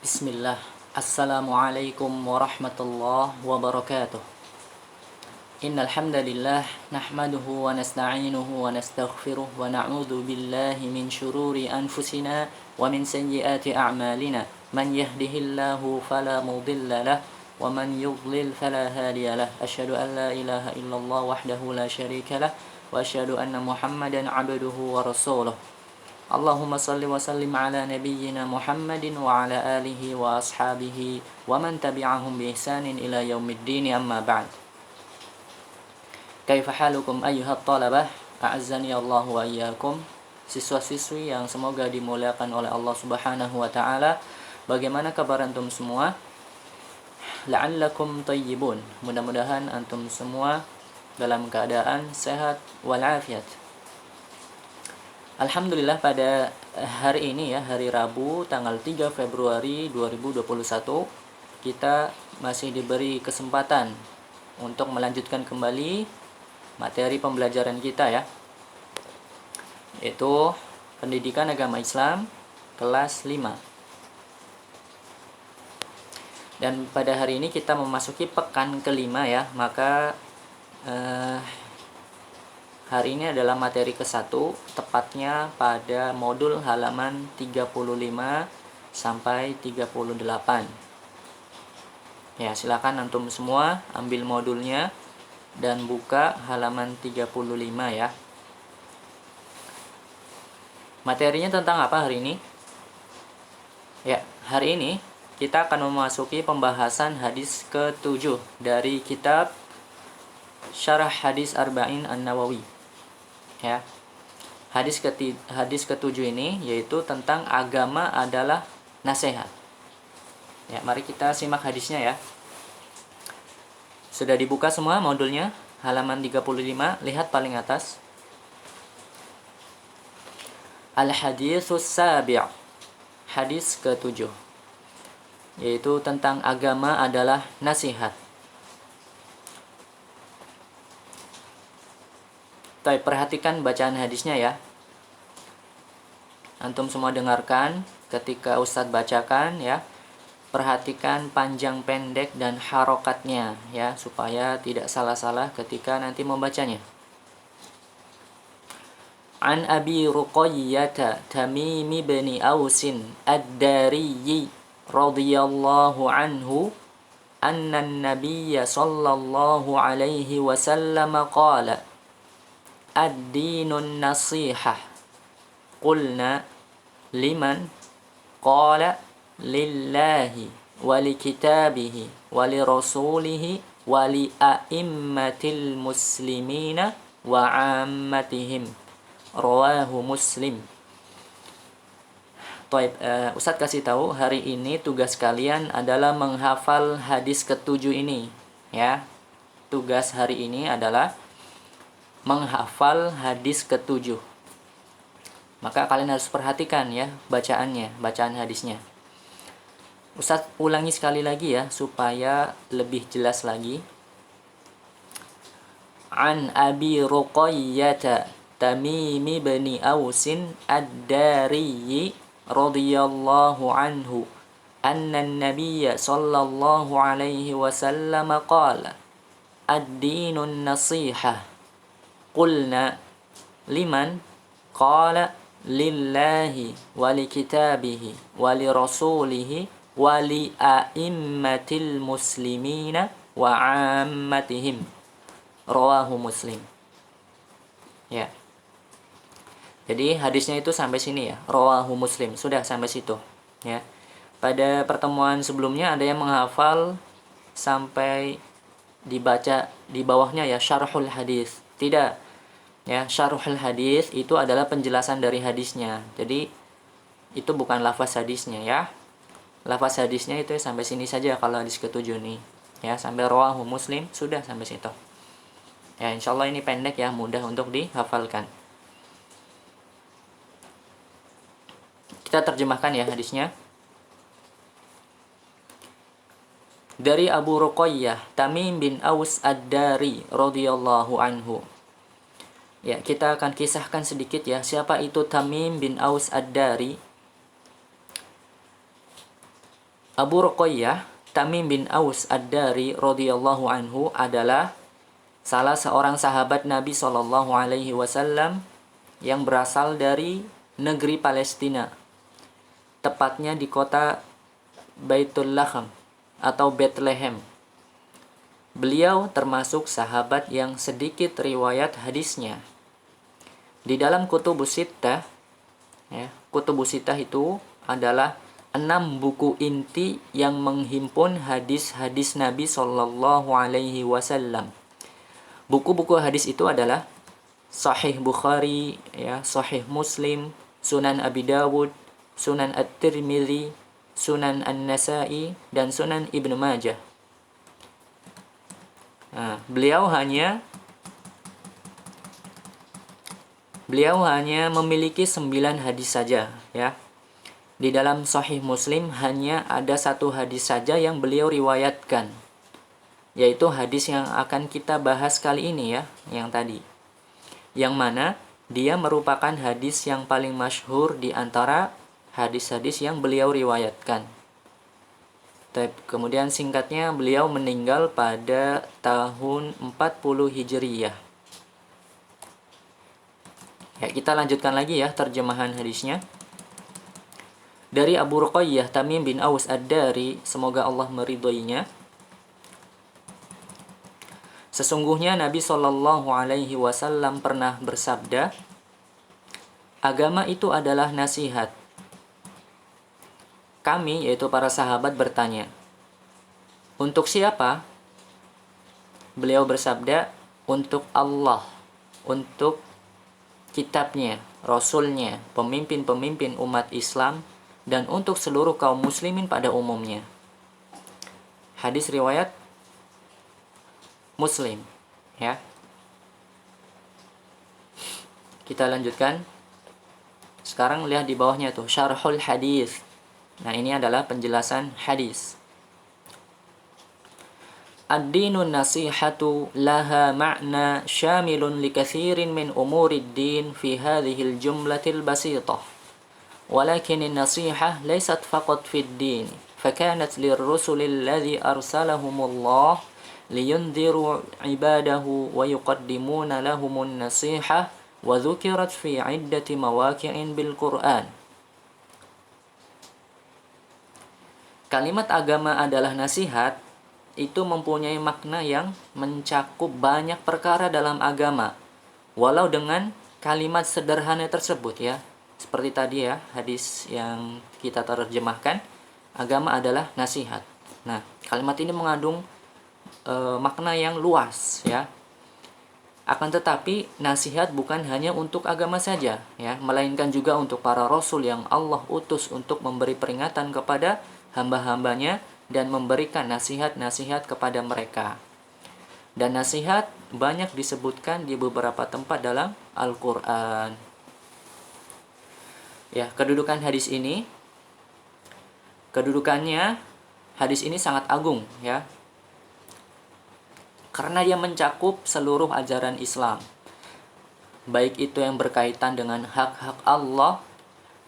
Bismillah. Assalamualaikum warahmatullahi wabarakatuh. Innal hamdalillah nahmaduhu wa nasta'inuhu wa nastaghfiruh wa na'udzu billahi min shururi anfusina wa min sayyiati a'malina. Man yahdihillahu fala mudilla lahu wa man yudlil fala hadiya lahu. Asyhadu an la ilaha illallah wahdahu la syarika lahu wa asyhadu anna Muhammadan 'abduhu wa rasuluh. Allahumma salli wa sallim ala nabiyyina Muhammadin wa ala alihi wa ashabihi wa man tabi'ahum bi ihsanin ila yaumiddin, amma ba'd. Kaifa halukum ayyuhat talabah, a'azzani Allah wa iyyakum. Siswa-siswi yang semoga dimuliakan oleh Allah Subhanahu wa taala, bagaimana kabar antum semua? La'allakum tayyibun. Mudah-mudahan antum semua dalam keadaan sehat walafiat. Alhamdulillah, pada hari ini ya, hari Rabu tanggal 3 Februari 2021, kita masih diberi kesempatan untuk melanjutkan kembali materi pembelajaran kita ya, yaitu Pendidikan Agama Islam kelas 5. Dan pada hari ini kita memasuki pekan kelima ya, maka hari ini adalah materi ke-1, tepatnya pada modul halaman 35 sampai 38. Ya, silakan antum semua ambil modulnya dan buka halaman 35 ya. Materinya tentang apa hari ini? Ya, hari ini kita akan memasuki pembahasan hadis ke-7 dari kitab Syarah Hadis Arba'in An-Nawawi. Ya. Hadis ke-7 ini yaitu tentang agama adalah nasihat. Ya, mari kita simak hadisnya ya. Sudah dibuka semua modulnya, halaman 35, lihat paling atas. Al-haditsus sabi', hadis ke-7, yaitu tentang agama adalah nasihat. Perhatikan bacaan hadisnya ya. Antum semua dengarkan ketika Ustadz bacakan ya. Perhatikan panjang pendek dan harokatnya ya, supaya tidak salah-salah ketika nanti membacanya. An Abi Ruqayyah Tamim bin Ausin Ad-Dari radhiyallahu anhu anna an-nabiy sallallahu alaihi wasallam qala ad-dinun nasihah. Qulna liman? Qala lillahi wa li kitabihi wa li rasulihi wa li a'immatil muslimina wa 'ammatihim. Rawahu Muslim. Ustadz kasih tahu, hari ini tugas kalian adalah menghafal hadis ke-7 ini ya. Tugas hari ini adalah menghafal hadis ke-7. Maka kalian harus perhatikan ya bacaan hadisnya. Ustadz ulangi sekali lagi ya, supaya lebih jelas lagi. An Abi Ruqayyah Tamim bin Ausin Ad-Dari radhiyallahu anhu anna an-nabiy sallallahu alaihi wasallam qala ad-dinun nasihah. Qulna liman? Qala lillahi wa li kitabihi wa li rasulihi wa li a'immatil muslimina wa 'ammatihim. Rawahu Muslim. Ya. Jadi hadisnya itu sampai sini ya. Rawahu Muslim, sudah sampai situ ya. Pada pertemuan sebelumnya ada yang menghafal sampai dibaca di bawahnya ya, syarhul hadis. Tidak. Ya, syarhul hadis itu adalah penjelasan dari hadisnya. Jadi itu bukan lafaz hadisnya ya. Lafaz hadisnya itu sampai sini saja kalau hadis ke-7 nih. Ya, sampai rawahu Muslim, sudah sampai situ. Ya, insyaallah ini pendek ya, mudah untuk dihafalkan. Kita terjemahkan ya hadisnya. Dari Abu Ruqayyah Tamim bin Aus Ad-Dari radhiyallahu anhu. Ya, kita akan kisahkan sedikit ya, siapa itu Tamim bin Aus Ad-Dari. Abu Ruqayyah Tamim bin Aus Ad-Dari radhiyallahu anhu adalah salah seorang sahabat Nabi Shallallahu alaihi wasallam yang berasal dari negeri Palestina, tepatnya di kota Baitul Laham atau Bethlehem. Beliau termasuk sahabat yang sedikit riwayat hadisnya. Di dalam Kutubus Sittah, Kutubus Sittah itu adalah 6 buku inti yang menghimpun hadis-hadis Nabi Shallallahu alaihi wasallam. Buku-buku hadis itu adalah Sahih Bukhari, Sahih Muslim, Sunan Abi Dawud, Sunan At-Tirmidzi, Sunan An-Nasa'i, dan Sunan Ibnu Majah. Nah, beliau hanya memiliki 9 hadis saja, ya. Di dalam Sahih Muslim hanya ada 1 hadis saja yang beliau riwayatkan, yaitu hadis yang akan kita bahas kali ini, ya, yang tadi. Yang mana dia merupakan hadis yang paling masyhur di antara hadis-hadis yang beliau riwayatkan. Kemudian singkatnya, beliau meninggal pada tahun 40 Hijriyah. Ya, kita lanjutkan lagi ya terjemahan hadisnya. Dari Abu Ruqayyah Tamim bin Aus Ad-Dari, semoga Allah meridhoinya. Sesungguhnya Nabi Shallallahu alaihi wasallam pernah bersabda, agama itu adalah nasihat. Kami, yaitu para sahabat, bertanya, untuk siapa? Beliau bersabda, untuk Allah, untuk kitabnya, rasulnya, pemimpin-pemimpin umat Islam, dan untuk seluruh kaum muslimin pada umumnya. Hadis riwayat Muslim, ya. Kita lanjutkan. Sekarang lihat di bawahnya tuh, syarhul hadis. Nah, ini adalah penjelasan hadis. Ad-dinun nasihatu laha ma'na syamilun likathirin min umurid din fi hadhil jumlatil basitah. Walakin an-nasihah laysat faqat fid din, fakanat lirrusulil ladzi arsalahumullah liyunziru ibadahu wa yuqaddimuna lahumun nasihah wa dzukirat fi iddati mawaqi'in bil Qur'an. Kalimat agama adalah nasihat itu mempunyai makna yang mencakup banyak perkara dalam agama, walau dengan kalimat sederhana tersebut, ya. Seperti tadi, ya, hadis yang kita terjemahkan, agama adalah nasihat. Nah, kalimat ini mengandung makna yang luas, ya. Akan tetapi nasihat bukan hanya untuk agama saja, ya, melainkan juga untuk para rasul yang Allah utus untuk memberi peringatan kepada hamba-hambanya dan memberikan nasihat-nasihat kepada mereka. Dan nasihat banyak disebutkan di beberapa tempat dalam Al-Quran. Ya, kedudukannya hadis ini sangat agung, ya, karena dia mencakup seluruh ajaran Islam, baik itu yang berkaitan dengan hak-hak Allah,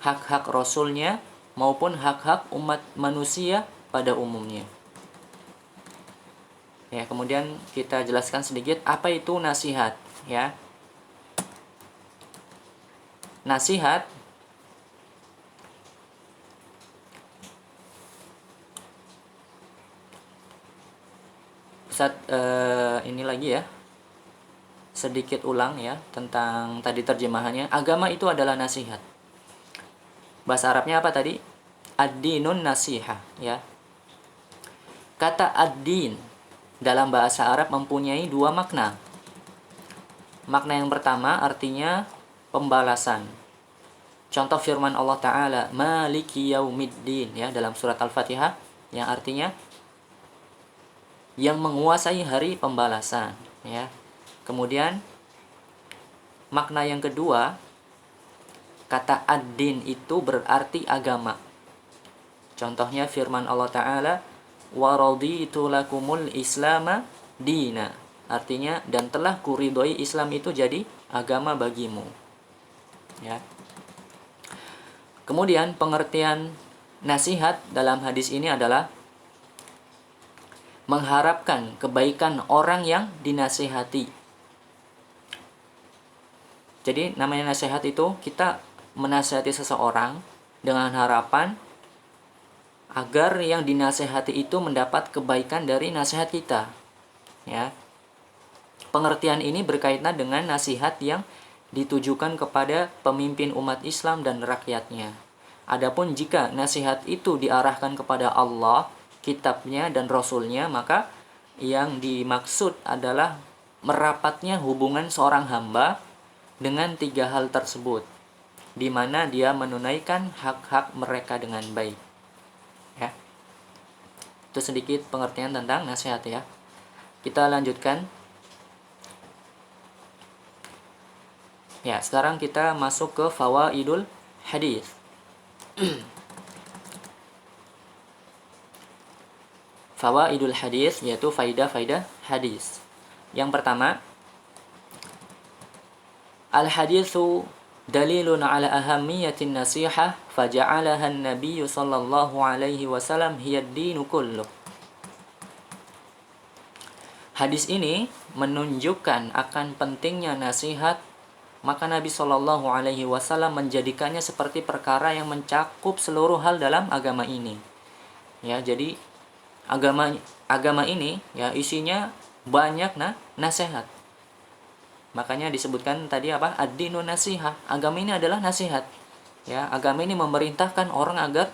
hak-hak Rasulnya, maupun hak-hak umat manusia pada umumnya. Ya, kemudian kita jelaskan sedikit apa itu nasihat, ya. Nasihat ini lagi, ya, sedikit ulang, ya, tentang tadi terjemahannya. Agama itu adalah nasihat. Bahasa Arabnya apa tadi? Ad-dinun nasihah, ya. Kata ad-din dalam bahasa Arab mempunyai 2 makna. Makna yang pertama artinya pembalasan. Contoh firman Allah Ta'ala, Maliki yaumiddin, ya, dalam surat Al-Fatihah, yang artinya yang menguasai hari pembalasan, ya. Kemudian makna yang kedua, kata ad-din itu berarti agama. Contohnya firman Allah Ta'ala, wa raditu lakumul islama dina, artinya dan telah kuridhoi Islam itu jadi agama bagimu, ya. Kemudian pengertian nasihat dalam hadis ini adalah mengharapkan kebaikan orang yang dinasihati. Jadi namanya nasihat itu kita menasihati seseorang dengan harapan agar yang dinasihati itu mendapat kebaikan dari nasihat kita. Ya. Pengertian ini berkaitan dengan nasihat yang ditujukan kepada pemimpin umat Islam dan rakyatnya. Adapun jika nasihat itu diarahkan kepada Allah, kitabnya dan rasulnya, maka yang dimaksud adalah merapatnya hubungan seorang hamba dengan 3 hal tersebut, di mana dia menunaikan hak-hak mereka dengan baik. Ya. Itu sedikit pengertian tentang nasihat ya. Kita lanjutkan. Ya, sekarang kita masuk ke fawaidul hadis. Fawaidul hadis yaitu faidah-faidah hadis. Yang pertama, al-haditsu dalilun ala ahammiyatin nasihah faja'alaha an-nabiy sallallahu alaihi wasallam hiya ad-dinu kulluh. Hadis ini menunjukkan akan pentingnya nasihat, maka Nabi sallallahu alaihi wasallam menjadikannya seperti perkara yang mencakup seluruh hal dalam agama ini. Ya, jadi agama ini ya isinya banyak nasihat. Makanya disebutkan tadi apa? Ad-dinu nasihah. Agama ini adalah nasihat. Ya, agama ini memerintahkan orang agar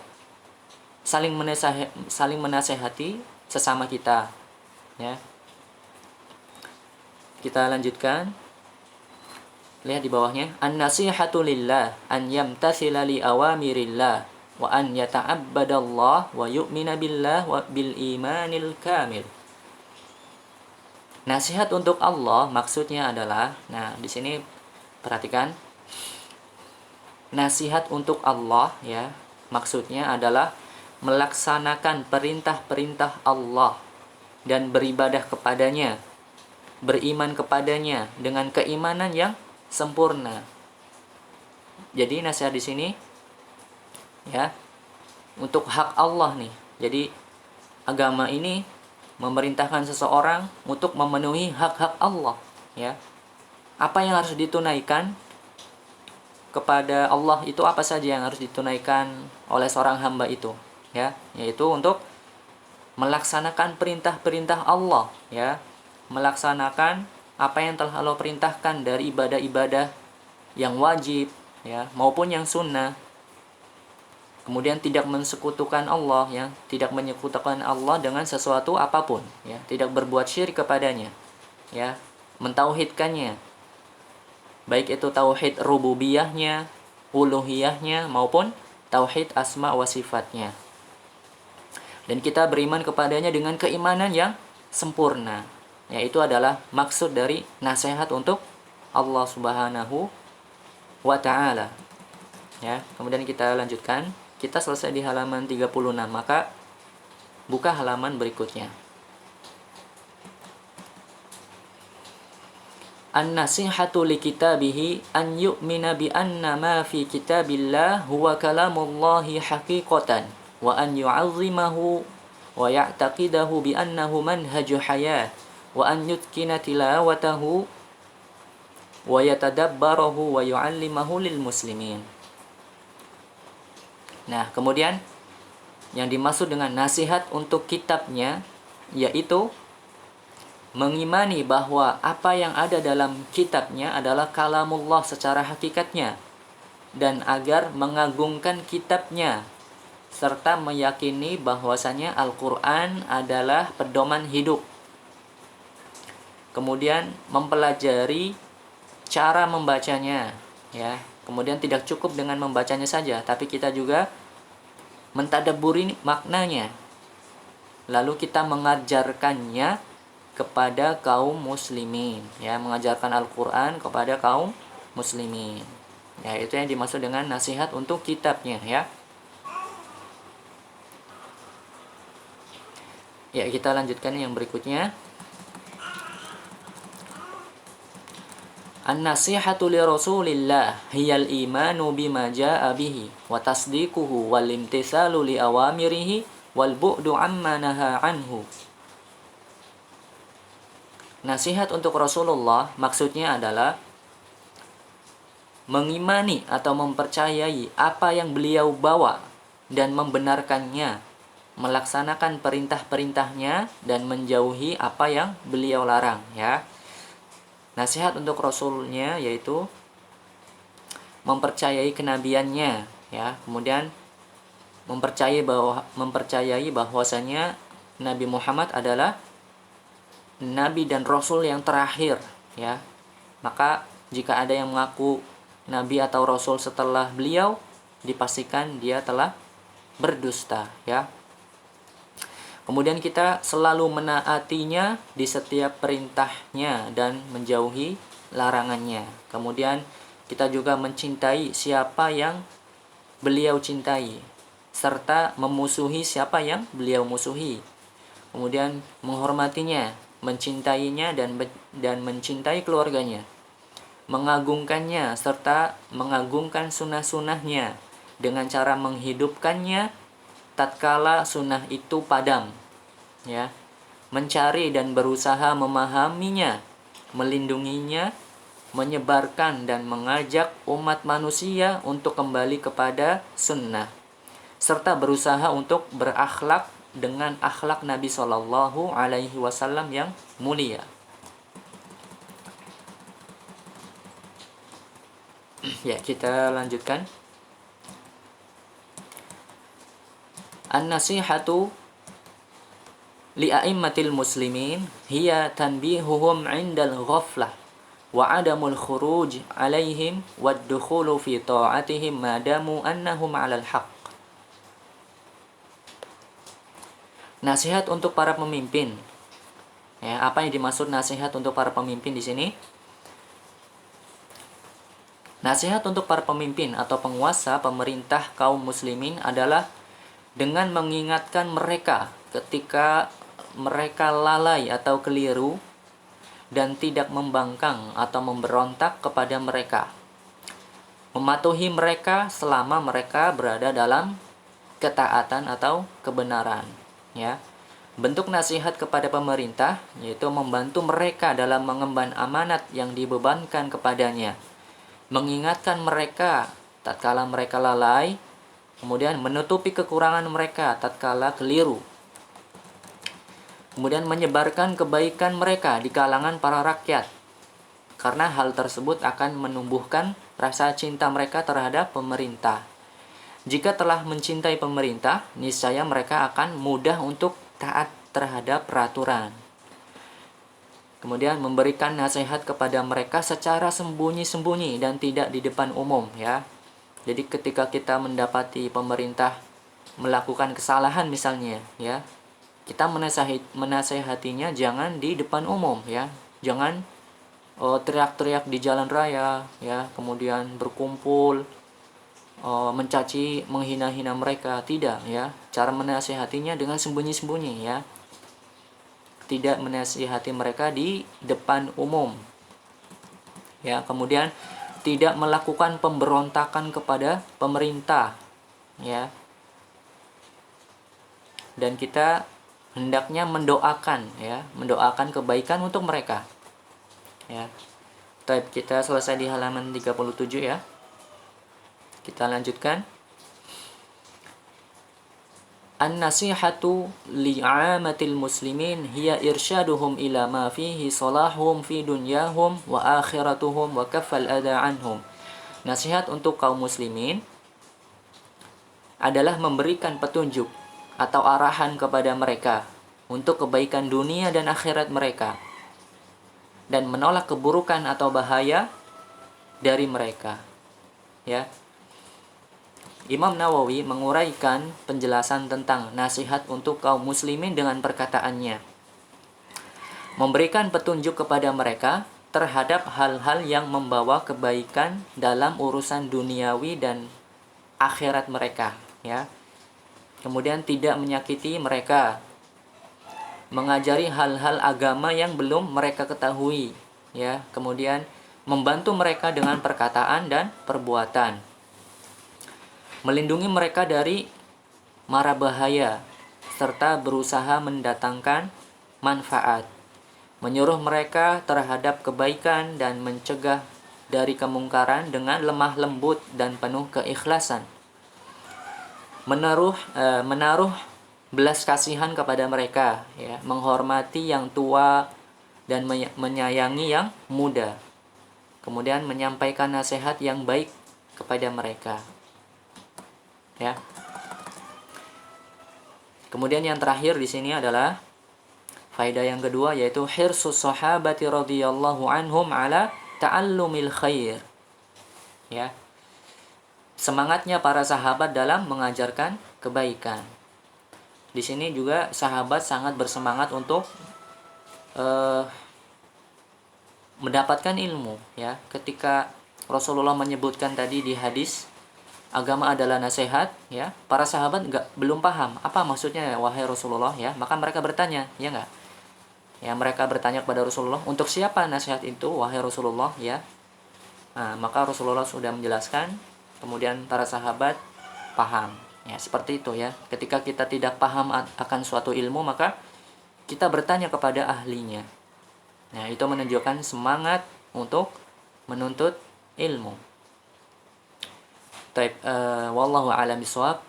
saling menasehati sesama kita. Ya. Kita lanjutkan. Lihat di bawahnya. An-nasihatu lillah an yamtathila li awamirillah wa an yata'abbadallah wa yu'mina billah wa bil imanil kamil. Nasihat untuk Allah maksudnya adalah, nah di sini perhatikan, nasihat untuk Allah ya maksudnya adalah melaksanakan perintah-perintah Allah dan beribadah kepadanya, beriman kepadanya dengan keimanan yang sempurna. Jadi nasihat di sini ya untuk hak Allah nih. Jadi agama ini memerintahkan seseorang untuk memenuhi hak-hak Allah ya. Apa yang harus ditunaikan kepada Allah itu apa saja yang harus ditunaikan oleh seorang hamba itu ya, yaitu untuk melaksanakan perintah-perintah Allah ya, melaksanakan apa yang telah Allah perintahkan dari ibadah-ibadah yang wajib ya maupun yang sunnah. Kemudian tidak mensekutukan Allah ya, tidak menyekutukan Allah dengan sesuatu apapun ya, tidak berbuat syirik kepadanya ya, mentauhidkannya. Baik itu tauhid rububiyahnya, uluhiyahnya maupun tauhid asma wa sifatnya. Dan kita beriman kepadanya dengan keimanan yang sempurna. Ya, itu adalah maksud dari nasihat untuk Allah Subhanahu wa taala. Ya, kemudian kita lanjutkan. Kita selesai di halaman 36, maka buka halaman berikutnya. An-nasihatu li kitabihi an yu'mina bi anna ma fi kitabillah huwa kalamullahi haqiqatan wa an yu'azzimahu wa ya'taqidahu bi annahu manhaju hayat wa an yutkina tilawatahu wa yatadabbarahu wa yu'allimahu lil muslimin. Nah, kemudian yang dimaksud dengan nasihat untuk kitabnya yaitu mengimani bahwa apa yang ada dalam kitabnya adalah kalamullah secara hakikatnya, dan agar mengagungkan kitabnya serta meyakini bahwasanya Al-Qur'an adalah pedoman hidup. Kemudian mempelajari cara membacanya ya. Kemudian tidak cukup dengan membacanya saja, tapi kita juga mentadabburi maknanya. Lalu kita mengajarkannya kepada kaum muslimin, ya, mengajarkan Al-Qur'an kepada kaum muslimin. Ya, itu yang dimaksud dengan nasihat untuk kitabnya, ya. Ya, kita lanjutkan yang berikutnya. An-nasihatu li Rasulillah hiyal imanu bima jaa bihi wa tasdiquhu wal imtithalu li awamirihi wal bu'du amma naha anhu. Nasihat untuk Rasulullah maksudnya adalah mengimani atau mempercayai apa yang beliau bawa dan membenarkannya, melaksanakan perintah-perintahnya dan menjauhi apa yang beliau larang, ya. Nasihat untuk Rasulnya yaitu mempercayai kenabiannya, ya. Kemudian mempercayai bahwasanya Nabi Muhammad adalah nabi dan rasul yang terakhir, ya. Maka jika ada yang mengaku nabi atau rasul setelah beliau, dipastikan dia telah berdusta, ya. Kemudian kita selalu menaatinya di setiap perintahnya dan menjauhi larangannya. Kemudian kita juga mencintai siapa yang beliau cintai, serta memusuhi siapa yang beliau musuhi. Kemudian menghormatinya, mencintainya dan mencintai keluarganya, mengagungkannya serta mengagungkan sunnah-sunnahnya dengan cara menghidupkannya tatkala sunnah itu padam, ya. Mencari dan berusaha memahaminya, melindunginya, menyebarkan dan mengajak umat manusia untuk kembali kepada sunnah, serta berusaha untuk berakhlak dengan akhlak Nabi Shallallahu Alaihi Wasallam yang mulia. Ya, kita lanjutkan. An-nasihatu li a'immatil muslimin hiya tanbihuhum 'indal ghaflah wa 'adamul khuruj 'alaihim wad dukhulu fi ta'atihim ma damu annahum 'alal haqq. Nasihat untuk para pemimpin. Ya, apa yang dimaksud nasihat untuk para pemimpin di sini? Nasihat untuk para pemimpin atau penguasa pemerintah kaum muslimin adalah dengan mengingatkan mereka ketika mereka lalai atau keliru dan tidak membangkang atau memberontak kepada mereka. Mematuhi mereka selama mereka berada dalam ketaatan atau kebenaran, ya. Bentuk nasihat kepada pemerintah yaitu membantu mereka dalam mengemban amanat yang dibebankan kepadanya, mengingatkan mereka tatkala mereka lalai, kemudian menutupi kekurangan mereka tatkala keliru, kemudian menyebarkan kebaikan mereka di kalangan para rakyat, karena hal tersebut akan menumbuhkan rasa cinta mereka terhadap pemerintah. Jika telah mencintai pemerintah, niscaya mereka akan mudah untuk taat terhadap peraturan. Kemudian memberikan nasihat kepada mereka secara sembunyi-sembunyi dan tidak di depan umum, ya. Jadi ketika kita mendapati pemerintah melakukan kesalahan misalnya, ya, kita menasehatinya jangan di depan umum, ya. Jangan teriak-teriak di jalan raya, ya, kemudian berkumpul mencaci, menghina-hina mereka, tidak, ya. Cara menasehatinya dengan sembunyi-sembunyi, ya. Tidak menasihati mereka di depan umum. Ya, kemudian tidak melakukan pemberontakan kepada pemerintah, ya. Dan kita hendaknya mendoakan, ya, mendoakan kebaikan untuk mereka, ya. Baik, kita selesai di halaman 37, ya. Kita lanjutkan. An-nasihatu li'amatil muslimin hiya irsyaduhum ila ma fihi salahum fi dunyahum wa akhiratuhum wa kaffal adha anhum. Nasihat untuk kaum muslimin adalah memberikan petunjuk atau arahan kepada mereka untuk kebaikan dunia dan akhirat mereka, dan menolak keburukan atau bahaya dari mereka, ya. Imam Nawawi menguraikan penjelasan tentang nasihat untuk kaum muslimin dengan perkataannya, memberikan petunjuk kepada mereka terhadap hal-hal yang membawa kebaikan dalam urusan duniawi dan akhirat mereka, ya. Kemudian tidak menyakiti mereka, mengajari hal-hal agama yang belum mereka ketahui, ya. Kemudian membantu mereka dengan perkataan dan perbuatan, melindungi mereka dari mara bahaya, serta berusaha mendatangkan manfaat, menyuruh mereka terhadap kebaikan dan mencegah dari kemungkaran dengan lemah lembut dan penuh keikhlasan, menaruh belas kasihan kepada mereka, ya, menghormati yang tua dan menyayangi yang muda, kemudian menyampaikan nasihat yang baik kepada mereka, ya. Kemudian yang terakhir di sini adalah faedah yang kedua, yaitu hirsus sahabati radhiyallahu anhum ala ta'allumil khair. Ya. Semangatnya para sahabat dalam mengajarkan kebaikan. Di sini juga sahabat sangat bersemangat untuk mendapatkan ilmu, ya. Ketika Rasulullah menyebutkan tadi di hadis agama adalah nasihat, ya, para sahabat belum paham apa maksudnya wahai Rasulullah, ya, maka mereka bertanya, ya enggak, ya, mereka bertanya kepada Rasulullah, untuk siapa nasihat itu wahai Rasulullah, ya. Nah, maka Rasulullah sudah menjelaskan, kemudian para sahabat paham, ya, seperti itu, ya. Ketika kita tidak paham akan suatu ilmu, maka kita bertanya kepada ahlinya. Nah, itu menunjukkan semangat untuk menuntut ilmu. Wallahu a'lam bishawab.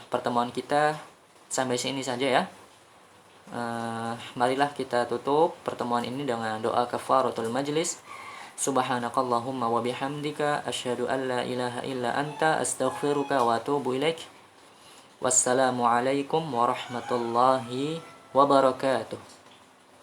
Pertemuan kita sampai sini saja, ya. Marilah kita tutup pertemuan ini dengan doa kafaratul majlis. Subhanakallahumma wa bihamdika asyhadu an la ilaha illa anta astaghfiruka wa atubu ilaik. Wassalamu alaikum warahmatullahi wabarakatuh.